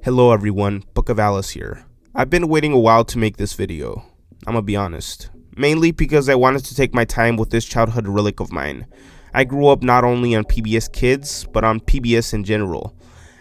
Hello everyone, Book of Alice here. I've been waiting a while to make this video, I'm gonna be honest. Mainly because I wanted to take my time with this childhood relic of mine. I grew up not only on PBS Kids, but on PBS in general.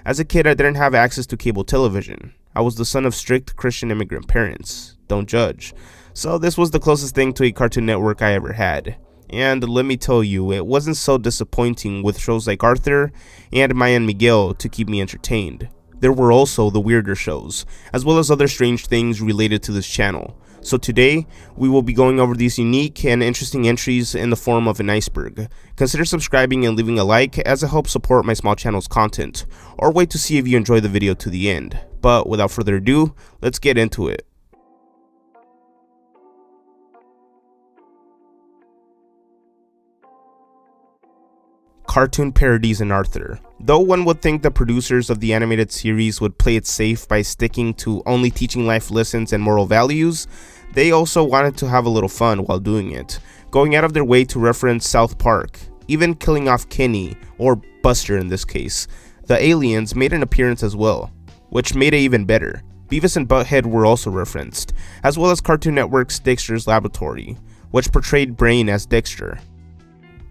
As a kid, I didn't have access to cable television. I was the son of strict Christian immigrant parents. Don't judge. So this was the closest thing to a Cartoon Network I ever had. And let me tell you, it wasn't so disappointing with shows like Arthur and Maya and Miguel to keep me entertained. There were also the weirder shows, as well as other strange things related to this channel. So today, we will be going over these unique and interesting entries in the form of an iceberg. Consider subscribing and leaving a like as it helps support my small channel's content, or wait to see if you enjoy the video to the end. But without further ado, let's get into it. Cartoon parodies in Arthur. Though one would think the producers of the animated series would play it safe by sticking to only teaching life lessons and moral values, they also wanted to have a little fun while doing it, going out of their way to reference South Park, even killing off Kenny, or Buster in this case. The aliens made an appearance as well, which made it even better. Beavis and Butthead were also referenced, as well as Cartoon Network's Dexter's Laboratory, which portrayed Brain as Dexter.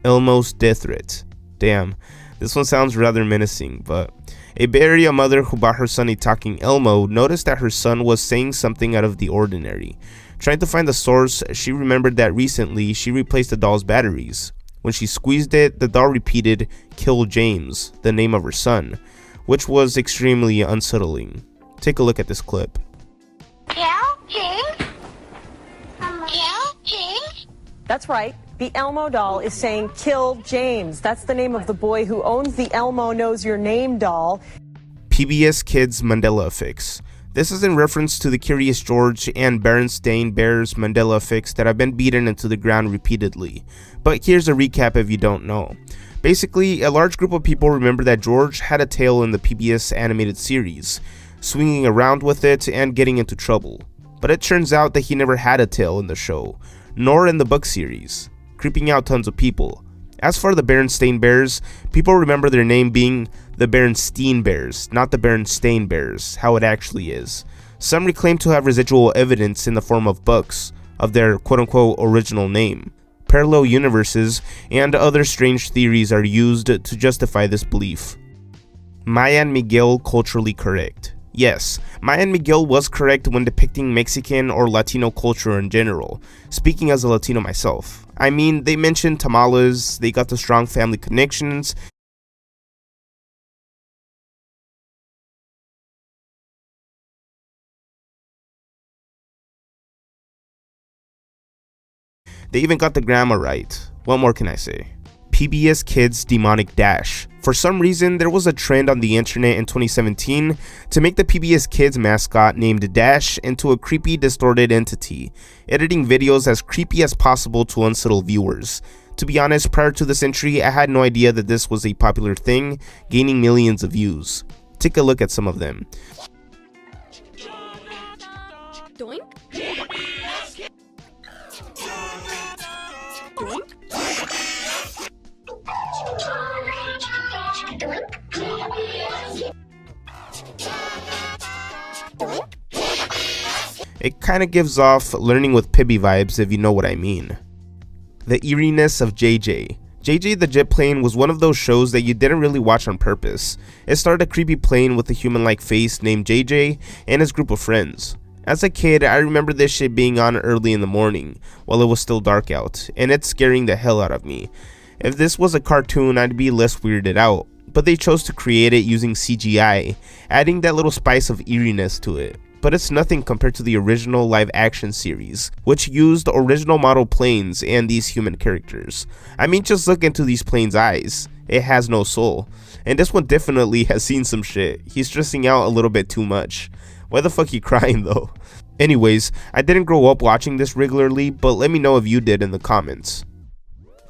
Elmo's death threat. Damn, this one sounds rather menacing, but a Bay Area mother who bought her son a talking Elmo noticed that her son was saying something out of the ordinary. Trying to find the source, she remembered that recently she replaced the doll's batteries. When she squeezed it, the doll repeated, "Kill James," the name of her son, which was extremely unsettling. Take a look at this clip. Kill James? Kill James? That's right. The Elmo doll is saying, "Kill James." That's the name of the boy who owns the Elmo Knows Your Name doll. PBS Kids Mandela Effects. This is in reference to the Curious George and Berenstain Bears Mandela effects that have been beaten into the ground repeatedly. But here's a recap if you don't know. Basically, a large group of people remember that George had a tail in the PBS animated series, swinging around with it and getting into trouble. But it turns out that he never had a tail in the show, nor in the book series, creeping out tons of people. As for the Berenstain Bears, people remember their name being the Berenstein Bears, not the Berenstain Bears, how it actually is. Some reclaim to have residual evidence in the form of books of their quote-unquote original name. Parallel universes and other strange theories are used to justify this belief. Maya and Miguel culturally correct. Yes, Maya and Miguel was correct when depicting Mexican or Latino culture in general, speaking as a Latino myself. I mean, they mentioned tamales, they got the strong family connections, they even got the grammar right. What more can I say? PBS Kids Demonic Dash. For some reason, there was a trend on the internet in 2017 to make the PBS Kids mascot named Dash into a creepy, distorted entity, editing videos as creepy as possible to unsettle viewers. To be honest, prior to this entry, I had no idea that this was a popular thing, gaining millions of views. Take a look at some of them. Doink. It kinda gives off Learning with Pibby vibes if you know what I mean. The eeriness of JJ. JJ the Jet Plane was one of those shows that you didn't really watch on purpose. It started a creepy plane with a human-like face named JJ and his group of friends. As a kid, I remember this shit being on early in the morning while it was still dark out, and it's scaring the hell out of me. If this was a cartoon, I'd be less weirded out, but they chose to create it using CGI, adding that little spice of eeriness to it. But it's nothing compared to the original live action series, which used original model planes and these human characters. I mean, just look into these planes' eyes. It has no soul. And this one definitely has seen some shit. He's stressing out a little bit too much. Why the fuck you crying though? Anyways, I didn't grow up watching this regularly, but let me know if you did in the comments.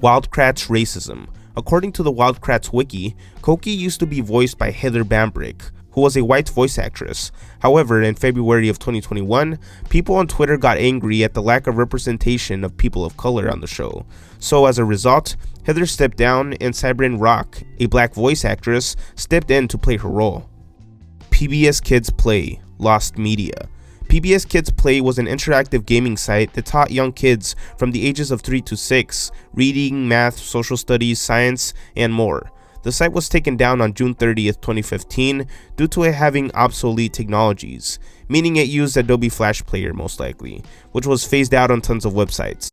Wildcrat's racism. According to the Wildcrats wiki, Cokie used to be voiced by Heather Bambrick, who was a white voice actress. However, in February of 2021, people on Twitter got angry at the lack of representation of people of color on the show. So as a result, Heather stepped down and Cybrin Rock, a black voice actress, stepped in to play her role. PBS Kids Play lost media. PBS Kids Play was an interactive gaming site that taught young kids from the ages of 3 to 6 reading, math, social studies, science, and more. The site was taken down on June 30th, 2015 due to it having obsolete technologies, meaning it used Adobe Flash Player most likely, which was phased out on tons of websites.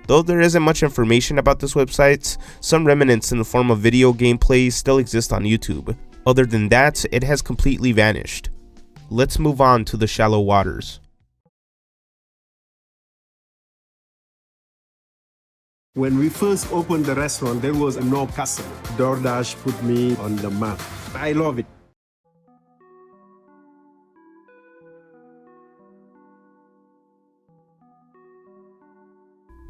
Though there isn't much information about this website, some remnants in the form of video gameplays still exist on YouTube. Other than that, it has completely vanished. Let's move on to the shallow waters. When we first opened the restaurant, there was no customer. DoorDash put me on the map. I love it.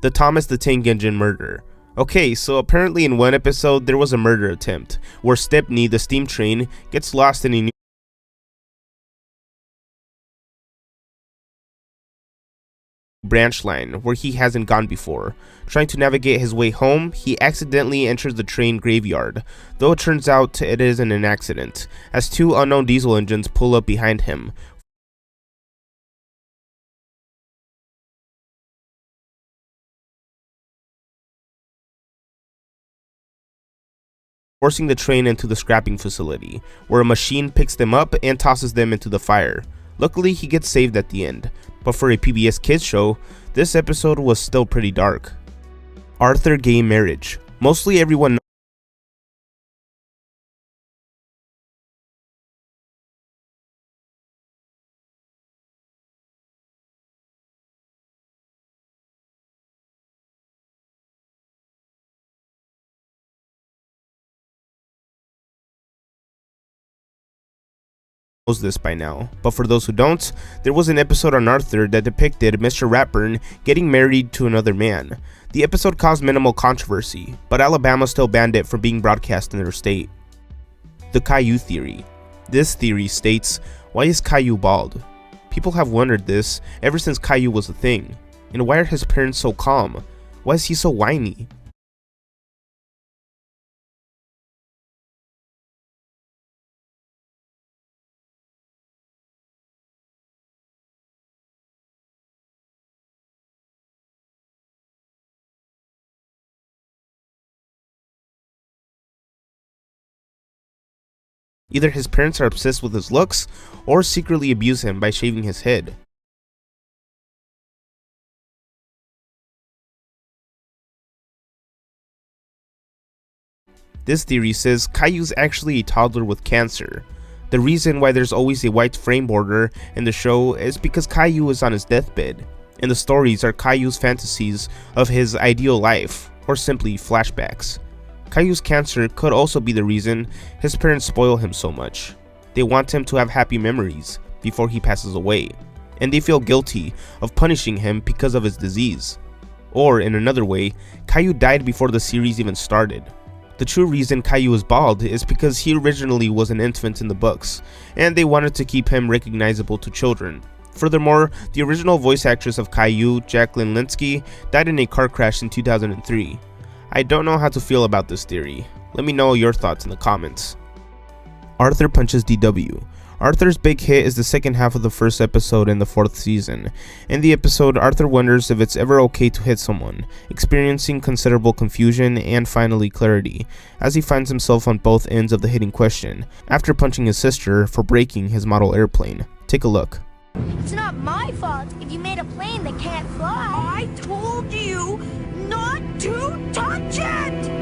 The Thomas the Tank Engine murder. Okay, so apparently in one episode there was a murder attempt, where Stepney, the steam train, gets lost in a new branch line where he hasn't gone before. Trying to navigate his way home, he accidentally enters the train graveyard, though it turns out it isn't an accident, as two unknown diesel engines pull up behind him, forcing the train into the scrapping facility, where a machine picks them up and tosses them into the fire. Luckily, he gets saved at the end, but for a PBS Kids show, this episode was still pretty dark. Arthur gay marriage. Mostly everyone knows this by now, but for those who don't, there was an episode on Arthur that depicted Mr. Ratburn getting married to another man. The episode caused minimal controversy, but Alabama still banned it from being broadcast in their state. The Caillou theory. This theory states, why is Caillou bald? People have wondered this ever since Caillou was a thing. And why are his parents so calm? Why is he so whiny? Either his parents are obsessed with his looks, or secretly abuse him by shaving his head. This theory says Caillou's actually a toddler with cancer. The reason why there's always a white frame border in the show is because Caillou is on his deathbed, and the stories are Caillou's fantasies of his ideal life, or simply flashbacks. Caillou's cancer could also be the reason his parents spoil him so much. They want him to have happy memories before he passes away, and they feel guilty of punishing him because of his disease. Or in another way, Caillou died before the series even started. The true reason Caillou is bald is because he originally was an infant in the books, and they wanted to keep him recognizable to children. Furthermore, the original voice actress of Caillou, Jacqueline Linsky, died in a car crash in 2003. I don't know how to feel about this theory. Let me know your thoughts in the comments. Arthur punches DW. Arthur's big hit is the second half of the first episode in the 4th season. In the episode, Arthur wonders if it's ever okay to hit someone, experiencing considerable confusion and finally clarity, as he finds himself on both ends of the hitting question, after punching his sister for breaking his model airplane. Take a look. It's not my fault if you made a plane that can't fly. I told you not to touch it!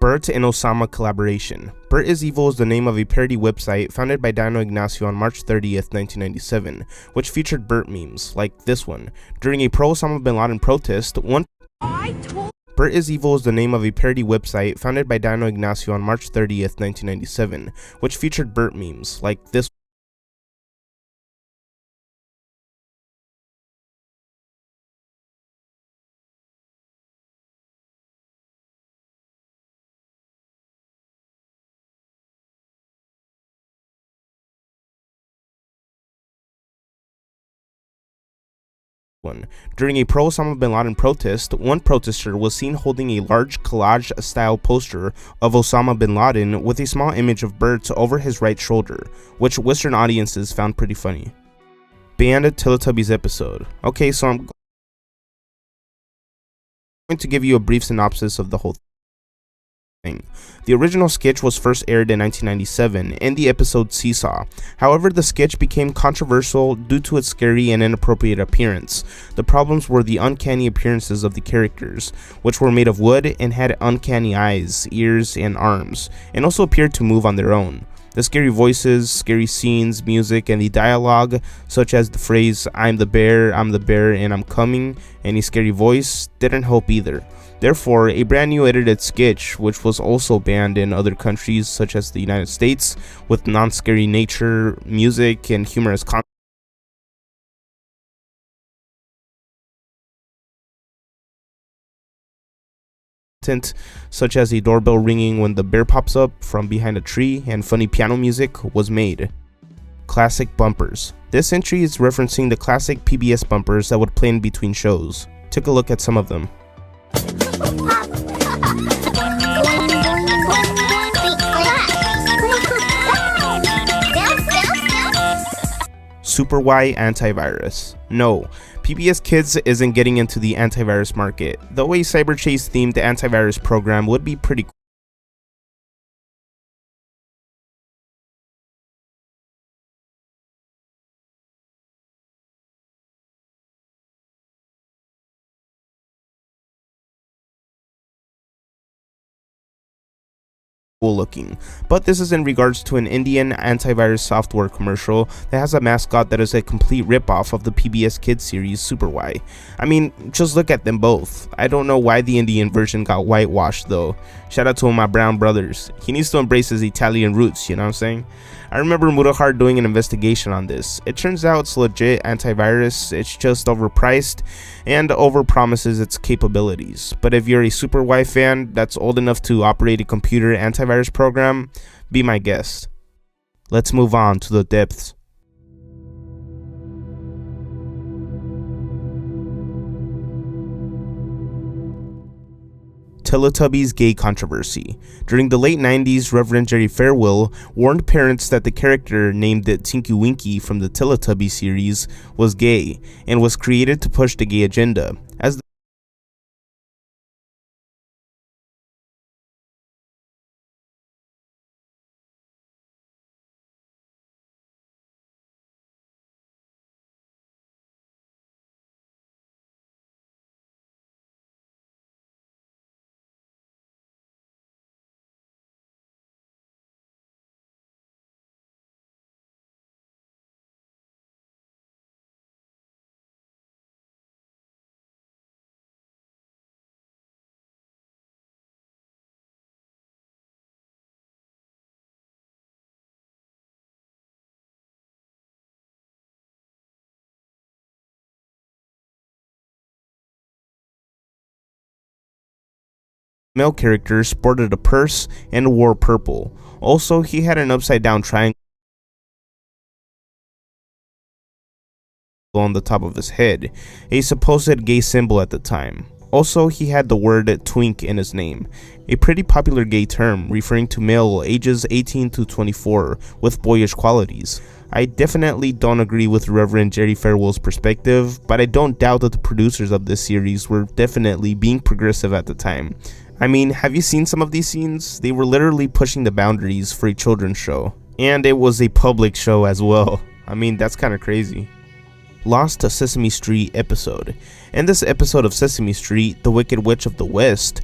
Bert and Osama collaboration. Bert is Evil is the name of a parody website founded by Dino Ignacio on March 30th, 1997, which featured Bert memes, like this one. During a pro-Osama bin Laden protest, one I told Bert is Evil is the name of a parody website founded by Dino Ignacio on March 30th, 1997, which featured Bert memes, like this one. During a pro-Osama bin Laden protest, one protester was seen holding a large collage-style poster of Osama bin Laden with a small image of Bert over his right shoulder, which Western audiences found pretty funny. Banned Teletubbies episode. Okay, so I'm going to give you a brief synopsis of the whole thing. The original sketch was first aired in 1997 in the episode Seesaw. However, the sketch became controversial due to its scary and inappropriate appearance. The problems were the uncanny appearances of the characters, which were made of wood and had uncanny eyes, ears, and arms, and also appeared to move on their own. The scary voices, scary scenes, music, and the dialogue, such as the phrase, I'm the bear, and I'm coming," any scary voice, didn't help either. Therefore, a brand new edited sketch, which was also banned in other countries such as the United States, with non-scary nature, music, and humorous content, such as a doorbell ringing when the bear pops up from behind a tree and funny piano music, was made. Classic bumpers. This entry is referencing the classic PBS bumpers that would play in between shows. Take a look at some of them. Super Y antivirus. No, PBS Kids isn't getting into the antivirus market, though a Cyber Chase themed antivirus program would be pretty cool. Looking, but this is in regards to an Indian antivirus software commercial that has a mascot that is a complete ripoff of the PBS Kids series Super Y. I mean, just look at them both. I don't know why the Indian version got whitewashed though. Shout out to my brown brothers. He needs to embrace his Italian roots, you know what I'm saying? I remember Mudahar doing an investigation on this. It turns out it's legit antivirus, it's just overpriced and overpromises its capabilities. But if you're a Super Y fan that's old enough to operate a computer antivirus program, be my guest. Let's move on to the depths. Teletubbies gay controversy. During the late 90s, Reverend Jerry Farewell warned parents that the character named Tinky Winky from the Teletubby series was gay and was created to push the gay agenda. As male character sported a purse and wore purple. Also, he had an upside down triangle on the top of his head, a supposed gay symbol at the time. Also, he had the word twink in his name, a pretty popular gay term referring to male ages 18 to 24 with boyish qualities. I definitely don't agree with Reverend Jerry Farewell's perspective, but I don't doubt that the producers of this series were definitely being progressive at the time. I mean, have you seen some of these scenes? They were literally pushing the boundaries for a children's show. And it was a public show as well. I mean, that's kind of crazy. Lost to Sesame Street episode. In this episode of Sesame Street, the Wicked Witch of the West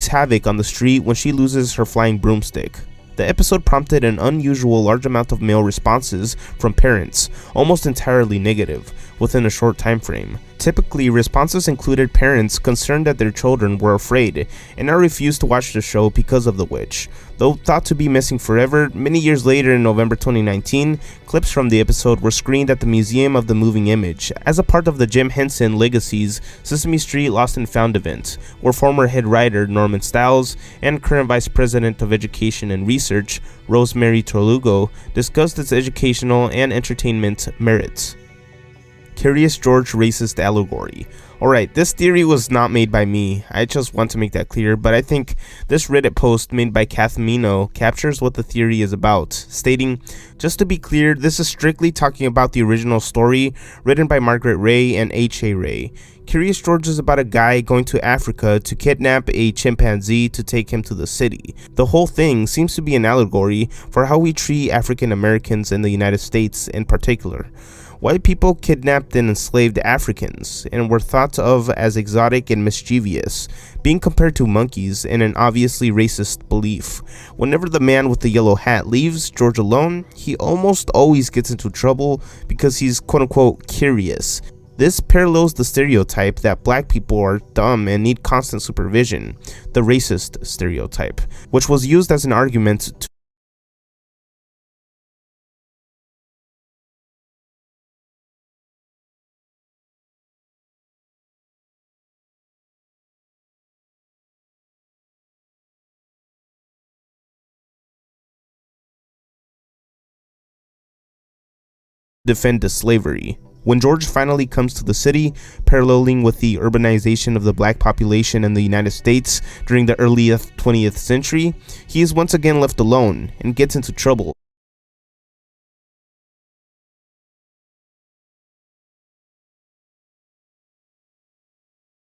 wreaks havoc on the street when she loses her flying broomstick. The episode prompted an unusual large amount of male responses from parents, almost entirely negative, within a short time frame. Typically, responses included parents concerned that their children were afraid and now refused to watch the show because of the witch. Though thought to be missing forever, many years later in November 2019, clips from the episode were screened at the Museum of the Moving Image as a part of the Jim Henson Legacy's Sesame Street Lost and Found event, where former head writer Norman Stiles and current Vice President of Education and Research Rosemary Torlugo discussed its educational and entertainment merits. Curious George racist allegory. Alright, this theory was not made by me, I just want to make that clear, but I think this Reddit post made by Kathmino captures what the theory is about, stating, just to be clear, this is strictly talking about the original story written by Margaret Ray and H.A. Ray. Curious George is about a guy going to Africa to kidnap a chimpanzee to take him to the city. The whole thing seems to be an allegory for how we treat African Americans in the United States in particular. White people kidnapped and enslaved Africans and were thought of as exotic and mischievous, being compared to monkeys in an obviously racist belief. Whenever the man with the yellow hat leaves George alone, he almost always gets into trouble because he's quote-unquote curious. This parallels the stereotype that black people are dumb and need constant supervision, the racist stereotype, which was used as an argument to defend the slavery. When George finally comes to the city, paralleling with the urbanization of the black population in the United States during the early 20th century, he is once again left alone and gets into trouble.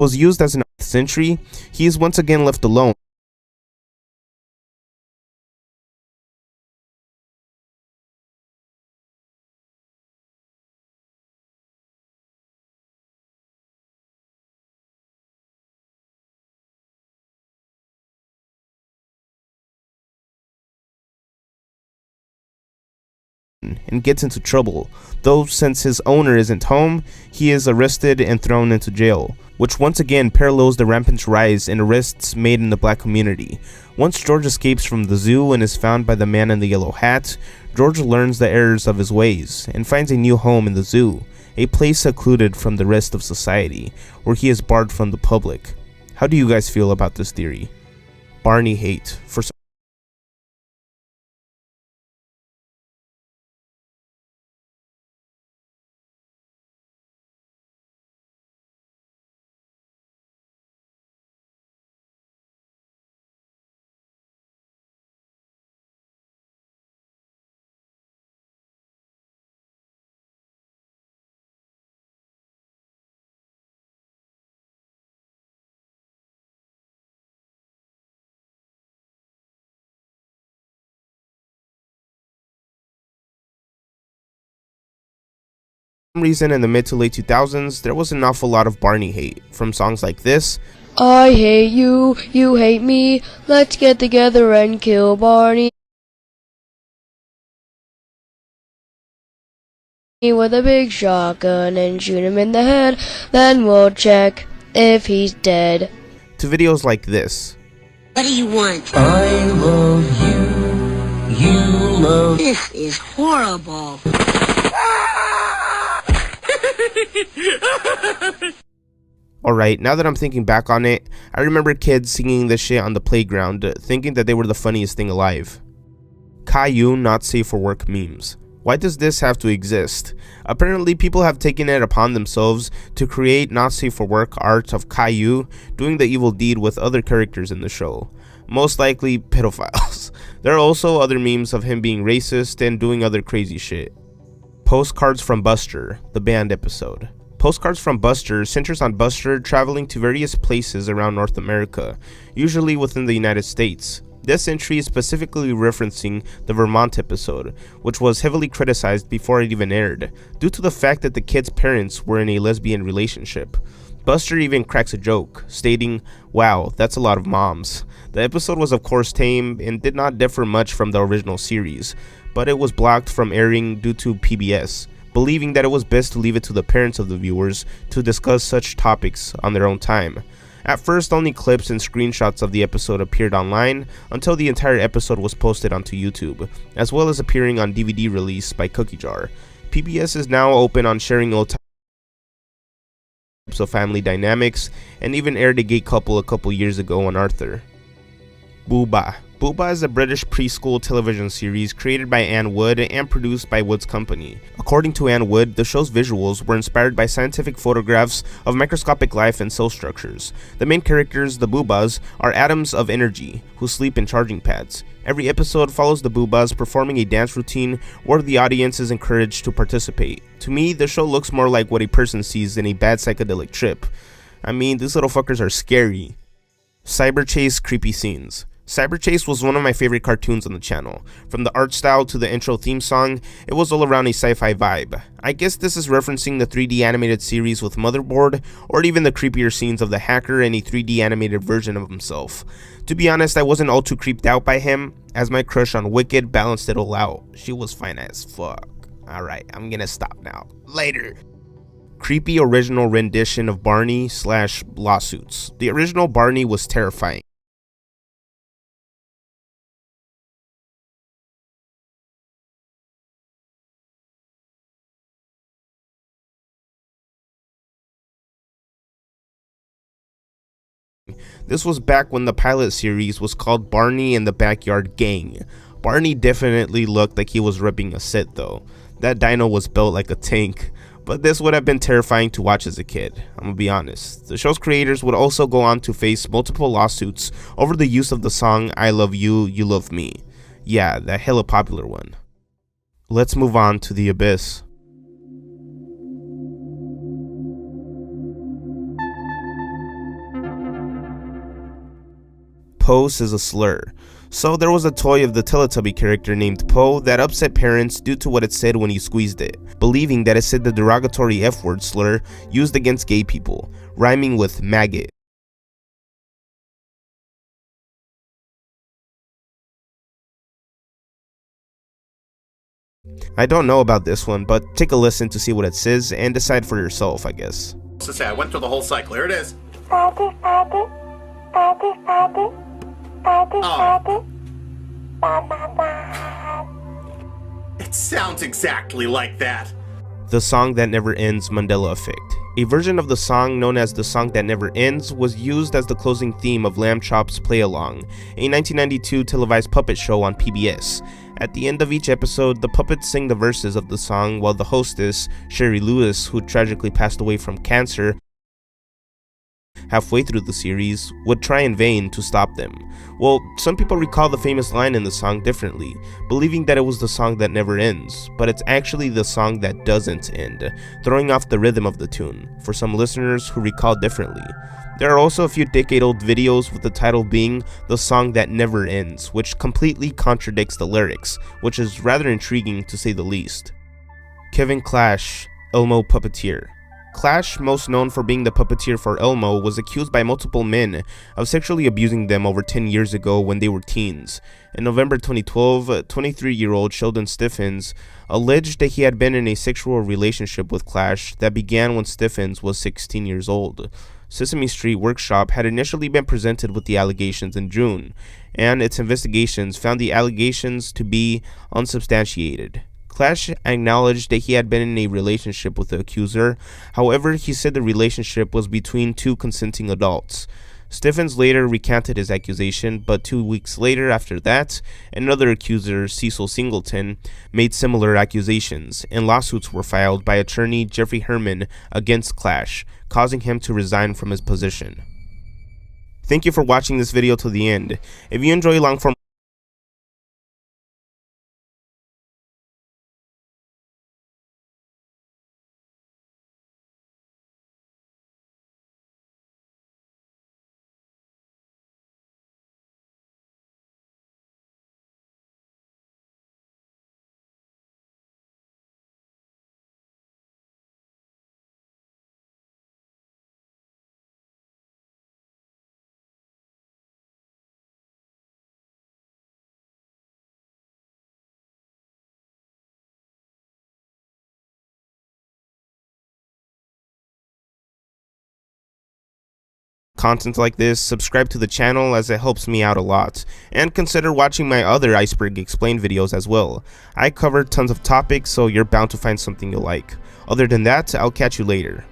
Was used as an century, he is once again left alone. And gets into trouble, though since his owner isn't home, he is arrested and thrown into jail, which once again parallels the rampant rise in arrests made in the black community. Once George escapes from the zoo and is found by the man in the yellow hat, George learns the errors of his ways and finds a new home in the zoo, a place secluded from the rest of society, where he is barred from the public. How do you guys feel about this theory? Barney hate. For some reason in the mid to late 2000s, there was an awful lot of Barney hate, from songs like this, I hate you, you hate me, let's get together and kill Barney with a big shotgun and shoot him in the head, then we'll check if he's dead. to videos like this. What do you want? I love you, you love... This is horrible. Alright, now that I'm thinking back on it, I remember kids singing this shit on the playground, thinking that they were the funniest thing alive. Caillou not safe for work memes. Why does this have to exist? Apparently people have taken it upon themselves to create not safe for work art of Caillou doing the evil deed with other characters in the show. Most likely pedophiles. There are also other memes of him being racist and doing other crazy shit. Postcards from Buster, the band episode. Postcards from Buster centers on Buster traveling to various places around North America, usually within the United States. This entry is specifically referencing the Vermont episode, which was heavily criticized before it even aired, due to the fact that the kid's parents were in a lesbian relationship. Buster even cracks a joke, stating, "Wow, that's a lot of moms." The episode was of course tame and did not differ much from the original series, but it was blocked from airing due to PBS, believing that it was best to leave it to the parents of the viewers to discuss such topics on their own time. At first, only clips and screenshots of the episode appeared online until the entire episode was posted onto YouTube, as well as appearing on DVD release by Cookie Jar. PBS is now open on sharing old types of family dynamics, and even aired a gay couple a couple years ago on Arthur. Booba. Booba is a British preschool television series created by Anne Wood and produced by Wood's company. According to Anne Wood, the show's visuals were inspired by scientific photographs of microscopic life and cell structures. The main characters, the Boobas, are atoms of energy who sleep in charging pads. Every episode follows the Boobas performing a dance routine where the audience is encouraged to participate. To me, the show looks more like what a person sees in a bad psychedelic trip. I mean, these little fuckers are scary. Cyberchase creepy scenes. Cyberchase was one of my favorite cartoons on the channel. From the art style to the intro theme song, it was all around a sci-fi vibe. I guess this is referencing the 3D animated series with Motherboard, or even the creepier scenes of the hacker and a 3D animated version of himself. To be honest, I wasn't all too creeped out by him, as my crush on Wicked balanced it all out. She was fine as fuck. Alright, I'm gonna stop now. Later. Creepy original rendition of Barney / lawsuits. The original Barney was terrifying. This was back when the pilot series was called Barney and the Backyard Gang. Barney definitely looked like he was ripping a set though. That dino was built like a tank, but this would have been terrifying to watch as a kid, I'm gonna be honest. The show's creators would also go on to face multiple lawsuits over the use of the song I Love You, You Love Me. Yeah, that hella popular one. Let's move on to The Abyss. Pose is a slur. So there was a toy of the Teletubby character named Poe that upset parents due to what it said when you squeezed it, believing that it said the derogatory F-word slur used against gay people, rhyming with maggot. I don't know about this one, but take a listen to see what it says and decide for yourself, I guess. To say I went through the whole cycle. Here it is. Oh. It sounds exactly like that. The Song That Never Ends Mandela Effect. A version of the song known as The Song That Never Ends was used as the closing theme of Lamb Chop's Play Along, a 1992 televised puppet show on PBS. At the end of each episode, the puppets sing the verses of the song while the hostess, Sherry Lewis, who tragically passed away from cancer halfway through the series, would try in vain to stop them. Well, some people recall the famous line in the song differently, believing that it was the song that never ends, but it's actually the song that doesn't end, throwing off the rhythm of the tune, for some listeners who recall differently. There are also a few decade-old videos with the title being The Song That Never Ends, which completely contradicts the lyrics, which is rather intriguing to say the least. Kevin Clash, Elmo Puppeteer. Clash, most known for being the puppeteer for Elmo, was accused by multiple men of sexually abusing them over 10 years ago when they were teens. In November 2012, 23-year-old Sheldon Stiffens alleged that he had been in a sexual relationship with Clash that began when Stiffens was 16 years old. Sesame Street Workshop had initially been presented with the allegations in June, and its investigations found the allegations to be unsubstantiated. Clash acknowledged that he had been in a relationship with the accuser. However, he said the relationship was between two consenting adults. Stiffens later recanted his accusation, but 2 weeks later after that, another accuser, Cecil Singleton, made similar accusations, and lawsuits were filed by attorney Jeffrey Herman against Clash, causing him to resign from his position. Thank you for watching this video to the end. If you enjoy long-form content like this, subscribe to the channel as it helps me out a lot, and consider watching my other Iceberg Explained videos as well. I cover tons of topics, so you're bound to find something you'll like. Other than that, I'll catch you later.